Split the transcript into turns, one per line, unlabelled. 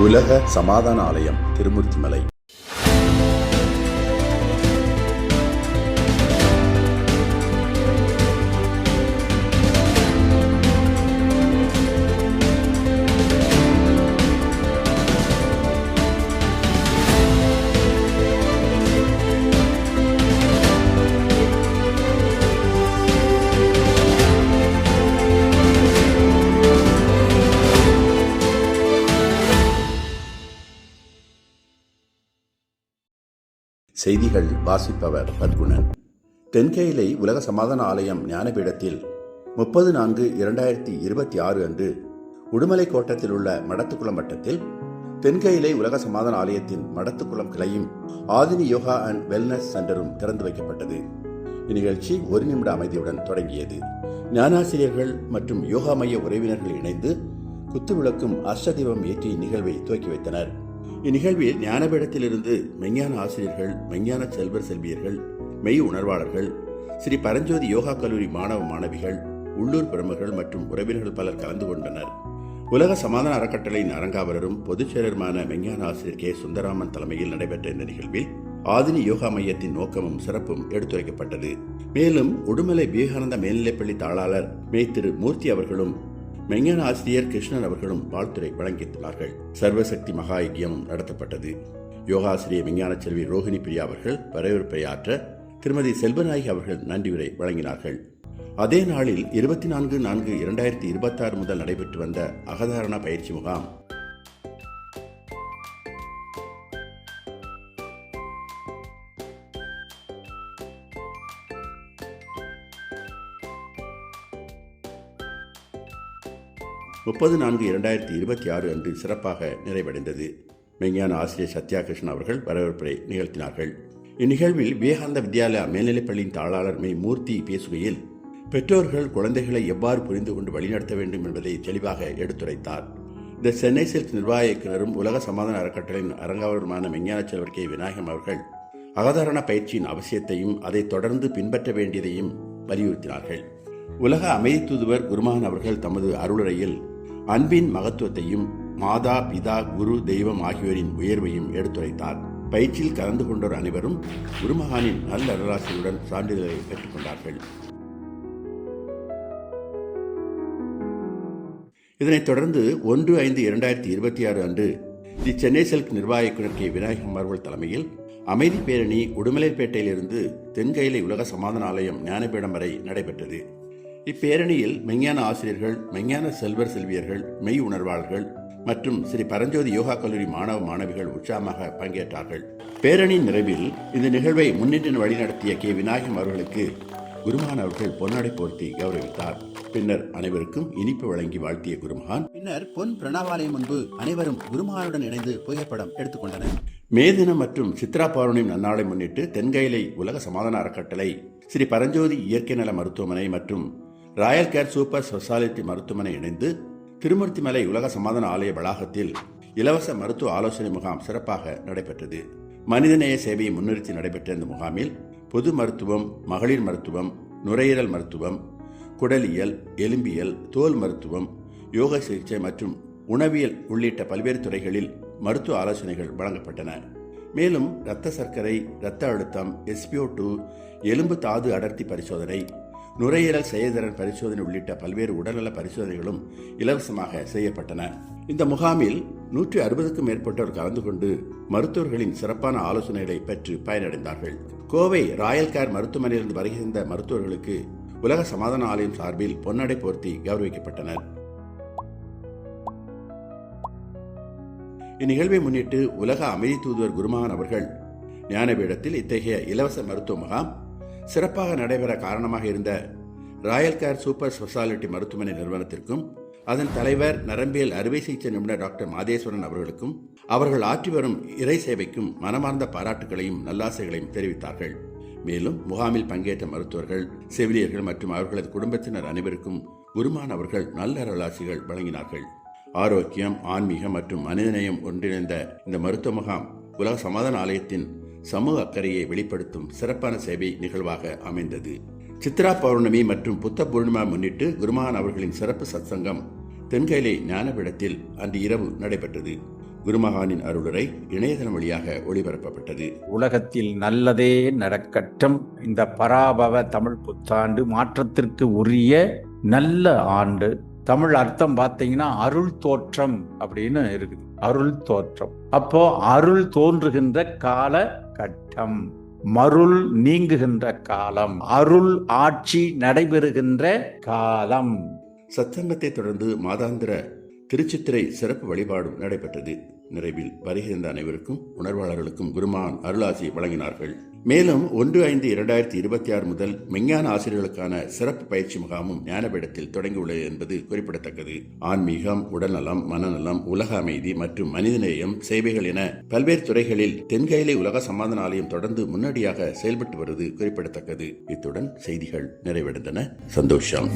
உலக சமாதான ஆலயம் திருமூர்த்திமலை. செய்திகள் வாசிப்பவர் பத்குணன். தென்கயிலை உலக சமாதான ஆலயம் ஞானபீடத்தில் 30/4/2026 அன்று உடுமலை கோட்டத்தில் உள்ள மடத்துக்குளம் வட்டத்தில் தென்கயிலை உலக சமாதான ஆலயத்தின் மடத்துக்குளம் கிளையும் ஆதினி யோகா அண்ட் வெல்னஸ் சென்டரும் திறந்து வைக்கப்பட்டது. இந்நிகழ்ச்சி 1 நிமிட அமைதியுடன் தொடங்கியது. ஞானாசிரியர்கள் மற்றும் யோகா மைய உறவினர்கள் இணைந்து குத்துவிளக்கும் அஷ்டதீபம் ஏற்றி நிகழ்வை துவக்கி வைத்தனர். இந்நிகழ்வில் ஞானபீடத்திலிருந்து மெஞ்ஞான ஆசிரியர்கள், மெஞ்ஞான செல்வர் செல்வியர்கள், மெய் உணர்வாளர்கள், ஸ்ரீ பரஞ்சோதி யோகா கல்லூரி மாணவ மாணவிகள், உள்ளூர் பிரமுகர்கள் மற்றும் உறவினர்கள் பலர் கலந்து கொண்டனர். உலக சமாதான அறக்கட்டளையின் அரங்காவலரும் பொதுச் செயலருமான மெஞ்ஞான ஆசிரியர் கே சுந்தராமன் தலைமையில் நடைபெற்ற இந்த நிகழ்வில் ஆதினி யோகா மையத்தின் நோக்கமும் சிறப்பும் எடுத்துரைக்கப்பட்டது. மேலும் உடுமலை விவேகானந்தா மேல்நிலைப்பள்ளி தாளாளர் மெய் திரு மூர்த்தி அவர்களும் மெஞ்ஞான ஆசிரியர் கிருஷ்ணன் அவர்களும் வாழ்த்துரை வழங்கியுள்ளார்கள். சர்வசக்தி மகா யஜ்யமும் நடத்தப்பட்டது. யோகாசிரியர் விஞ்ஞான செல்வி ரோஹிணி பிரியா அவர்கள் வரவேற்பையாற்ற திருமதி செல்வநாயகி அவர்கள் நன்றியுரை வழங்கினார்கள். அதே நாளில் 24/4/2026 முதல் நடைபெற்று வந்த அகதாரண பயிற்சி முகாம் அன்று சிறப்பாக நிறைவடைந்தது. மெஞ்ஞான ஆசிரியர் சத்யா கிருஷ்ணன் அவர்கள் வரவேற்பை நிகழ்த்தினார்கள். இந்நிகழ்வில் விவேகானந்த வித்யாலயா மேல்நிலைப்பள்ளியின் தாளாளர் மெய் மூர்த்தி பேசுகையில் பெற்றோர்கள் குழந்தைகளை எவ்வாறு புரிந்து கொண்டு வழிநடத்த வேண்டும் என்பதை தெளிவாக எடுத்துரைத்தார். இந்த சென்னை சில்க் நிர்வாக இயக்குநரும் உலக சமாதான அறக்கட்டளையின் அரங்காவலருமான மெஞ்ஞான செல்வர் கே விநாயகம் அவர்கள் அகதாரண பயிற்சியின் அவசியத்தையும் அதை தொடர்ந்து பின்பற்ற வேண்டியதையும் வலியுறுத்தினார்கள். உலக அமைதி தூதுவர் குருமகன் அவர்கள் தமது அருளுரையில் அன்பின் மகத்துவத்தையும் மாதா, பிதா, குரு, தெய்வம் ஆகியோரின் உயர்வையும் எடுத்துரைத்தார். பயிற்சியில் கலந்து கொண்டோர் அனைவரும் குருமகானின் நல்ல அருளாசியுடன் சான்றிதழை பெற்றுக் கொண்டார்கள். இதனைத் தொடர்ந்து 1/5/2026 அன்று தி சென்னை சில்க் நிர்வாக இயக்குநர் கே விநாயகம் அவர்கள் தலைமையில் அமைதி பேரணி உடுமலைப்பேட்டையிலிருந்து தென்கயிலை உலக சமாதான ஆலயம் ஞானபீடம் வரை நடைபெற்றது. இப்பேரணியில் மெஞ்ஞான ஆசிரியர்கள், மெஞ்ஞான செல்வர் செல்வியர்கள், மெய் உணர்வாளர்கள் மற்றும் ஸ்ரீ பரஞ்சோதி யோகா கல்லூரி மாணவ மாணவிகள் உற்சாகமாக பங்கேற்றார்கள். பேரணியின் நிறைவில் இந்த நிகழ்வை முன்னின்று வழிநடத்திய கே விநாயகம் அவர்களுக்கு குருமகான் அவர்கள் பொன்னாடை போர்த்தி கௌரவித்தார். பின்னர் அனைவருக்கும் இனிப்பு வழங்கி வாழ்த்திய குருமகான் பின்னர் பொன் பிரணவாலயம் முன்பு அனைவரும் குருமகானுடன் இணைந்து புகைப்படம் எடுத்துக்கொண்டனர். மே தினம் மற்றும் சித்ரா பௌர்ணமி நன்னாளை முன்னிட்டு தென்கயிலை உலக சமாதான அறக்கட்டளை, ஸ்ரீ பரஞ்சோதி இயற்கை நல மருத்துவமனை மற்றும் ராயல் கேர் சூப்பர் ஸ்பெஷாலிட்டி மருத்துவமனை இணைந்து திருமூர்த்திமலை உலக சமாதான ஆலய வளாகத்தில் இலவச மருத்துவ ஆலோசனை முகாம் சிறப்பாக நடைபெற்றது. மனிதநேய சேவையை முன்னிறுத்தி நடைபெற்ற இந்த முகாமில் பொது மருத்துவம், மகளிர் மருத்துவம், நுரையீரல் மருத்துவம், குடலியல், எலும்பியல், தோல் மருத்துவம், யோக சிகிச்சை மற்றும் உணவியல் உள்ளிட்ட பல்வேறு துறைகளில் மருத்துவ ஆலோசனைகள் வழங்கப்பட்டன. மேலும் இரத்த சர்க்கரை, இரத்த அழுத்தம், SpO2, எலும்பு தாது அடர்த்தி பரிசோதனை, நுரையீரல் செயல்திறன் பரிசோதனை உள்ளிட்ட பல்வேறு உடல்நல பரிசோதனைகளும் இலவசமாக செய்யப்பட்டன. இந்த முகாமில் 160க்கும் மேற்பட்டோர் கலந்து கொண்டு மருத்துவர்களின் சிறப்பான ஆலோசனைகளை பெற்று பயனடைந்தார்கள். கோவை ராயல் கேர் மருத்துவமனையிலிருந்து வருகின்ற மருத்துவர்களுக்கு உலக சமாதான ஆலயம் சார்பில் பொன்னாடை போர்த்தி கௌரவிக்கப்பட்டனர். இந்நிகழ்வை முன்னிட்டு உலக அமைதி தூதுவர் குருமகான் அவர்கள் ஞானபீடத்தில் இத்தகைய இலவச மருத்துவ முகாம் சிறப்பாக நடைபெற காரணமாக இருந்த ராயல் கேர் சூப்பர் ஸ்பெஷாலிட்டி மருத்துவமனை நிறுவனத்திற்கும் அதன் தலைவர் நரம்பியல் அறுவை சிகிச்சை நிபுணர் டாக்டர் மாதேஸ்வரன் அவர்களுக்கும் அவர்கள் ஆற்றி வரும் இறை சேவைக்கும் மனமார்ந்த பாராட்டுகளையும் நல்லாசைகளையும் தெரிவித்தார்கள். மேலும் முகாமில் பங்கேற்ற மருத்துவர்கள், செவிலியர்கள் மற்றும் அவர்களது குடும்பத்தினர் அனைவருக்கும் குருமகான் அவர்கள் நல்ல அருளாசிகள் வழங்கினார்கள். ஆரோக்கியம், ஆன்மீகம் மற்றும் மனிதநேயம் ஒன்றிணைந்த இந்த மருத்துவ முகாம் உலக சமாதான ஆலயத்தின் சமூக அக்கறையை வெளிப்படுத்தும் சிறப்பான சேவை நிகழ்வாக அமைந்தது. சித்ரா பௌர்ணமி மற்றும் புத்த பூர்ணிமா முன்னிட்டு குருமகான் அவர்களின் சிறப்பு சத்சங்கம் தென்கயிலை ஞானபீடத்தில் அன்று இரவு நடைபெற்றது. குருமகானின் அருளுரை இணையதளம் வழியாக ஒளிபரப்பப்பட்டது.
உலகத்தில் நல்லதே நடக்கட்டும். இந்த பராபவ தமிழ் புத்தாண்டு மாற்றத்திற்கு உரிய நல்ல ஆண்டு. தமிழ் அர்த்தம் பார்த்தீங்கன்னா அருள் தோற்றம் அப்படின்னு இருக்குது. அருள் தோற்றம், அப்போ அருள் தோன்றுகின்ற கால கட்டம், மருள் நீங்குகின்ற காலம், அருள் ஆட்சி நடைபெறுகின்ற காலம்.
சத்சங்கத்தை தொடர்ந்து மாதாந்திர திருச்சித்திரை சிறப்பு வழிபாடும் நடைபெற்றது. நிறைவில் வருகின்ற அனைவருக்கும் உணர்வாளர்களுக்கும் குருமான் அருளாசி வழங்கினார்கள். மேலும் 1/5/2026 முதல் மெஞ்ஞான ஆசிரியர்களுக்கான சிறப்பு பயிற்சி முகாமும் ஞானபீடத்தில் தொடங்கியுள்ளது என்பது குறிப்பிடத்தக்கது. ஆன்மீகம், உடல்நலம், மனநலம், உலக அமைதி மற்றும் மனிதநேயம், சேவைகள் என பல்வேறு துறைகளில் தென்கயிலை உலக சமாதான ஆலயம் தொடர்ந்து முன்னோடியாக செயல்பட்டு வருவது குறிப்பிடத்தக்கது. இத்துடன் செய்திகள் நிறைவடைந்தன. சந்தோஷம்.